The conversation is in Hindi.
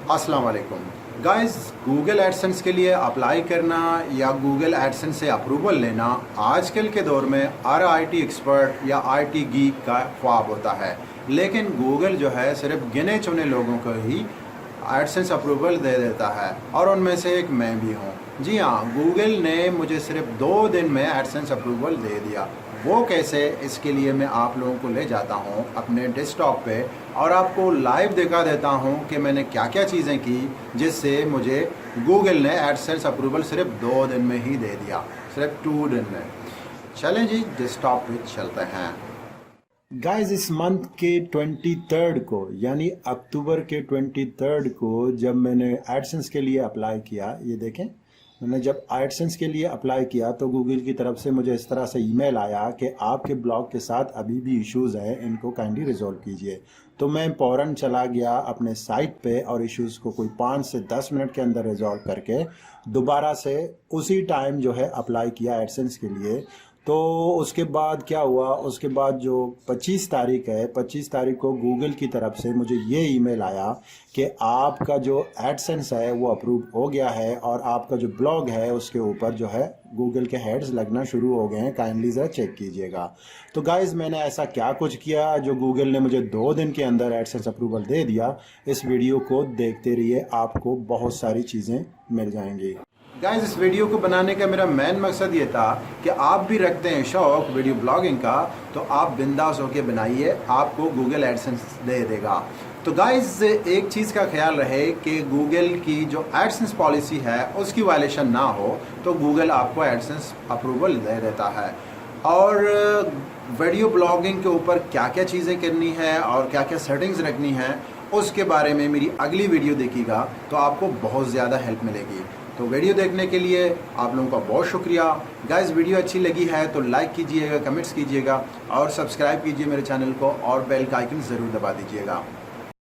अस्सलाम वालेकुम गाइस। गूगल एडसेंस के लिए अप्लाई करना या गूगल एडसेंस से अप्रूवल लेना आजकल के दौर में हर आईटी एक्सपर्ट या आईटी गीक का ख्वाब होता है, लेकिन गूगल जो है सिर्फ गिने चुने लोगों को ही एडसेंस अप्रूवल दे देता है और उनमें से एक मैं भी हूँ। जी हाँ, गूगल ने मुझे सिर्फ 2 दिन में एडसेंस अप्रूवल दे दिया। वो कैसे, इसके लिए मैं आप लोगों को ले जाता हूँ अपने डेस्कटॉप पे और आपको लाइव दिखा देता हूँ कि मैंने क्या क्या चीज़ें की जिससे मुझे गूगल ने एडसेंस अप्रूवल सिर्फ 2 दिन में ही दे दिया, सिर्फ 2 दिन में। चलें जी, डेस्कटॉप पे चलते हैं। गाइस, इस मंथ के 23 को यानी अक्टूबर के 23 को जब मैंने एडसेंस के लिए अप्लाई किया, ये देखें, मैंने जब एडसेंस के लिए अप्लाई किया तो गूगल की तरफ से मुझे इस तरह से ईमेल आया कि आपके ब्लॉग के साथ अभी भी इश्यूज़ हैं, इनको काइंडली रिजॉल्व कीजिए। तो मैं फ़ौरन चला गया अपने साइट पे और इश्यूज़ को कोई 5 से 10 मिनट के अंदर रिजॉल्व करके दोबारा से उसी टाइम जो है अप्लाई किया एडसेंस के लिए। तो उसके बाद क्या हुआ, उसके बाद जो 25 तारीख है, 25 तारीख को गूगल की तरफ से मुझे ये ईमेल आया कि आपका जो एडसेंस है वो अप्रूव हो गया है और आपका जो ब्लॉग है उसके ऊपर जो है गूगल के हेड्स लगना शुरू हो गए हैं, काइंडली ज़रा चेक कीजिएगा। तो गाइज़, मैंने ऐसा क्या कुछ किया जो गूगल ने मुझे 2 दिन के अंदर एडसेंस अप्रूवल दे दिया। इस वीडियो को देखते रहिए, आपको बहुत सारी चीज़ें मिल जाएंगी। गाइस, इस वीडियो को बनाने का मेरा मेन मकसद ये था कि आप भी रखते हैं शौक वीडियो ब्लॉगिंग का, तो आप बिंदास होके बनाइए, आपको गूगल एडसेंस दे देगा। तो गाइस, एक चीज़ का ख्याल रहे कि गूगल की जो एडसेंस पॉलिसी है उसकी वायलेशन ना हो, तो गूगल आपको एडसेंस अप्रूवल दे देता है। और वीडियो ब्लॉगिंग के ऊपर क्या क्या चीज़ें करनी है और क्या क्या सेटिंग्स रखनी है उसके बारे में मेरी अगली वीडियो देखिएगा, तो आपको बहुत ज़्यादा हेल्प मिलेगी। तो वीडियो देखने के लिए आप लोगों का बहुत शुक्रिया। गाइस, वीडियो अच्छी लगी है तो लाइक कीजिएगा, कमेंट्स कीजिएगा और सब्सक्राइब कीजिए मेरे चैनल को और बेल का आइकन ज़रूर दबा दीजिएगा।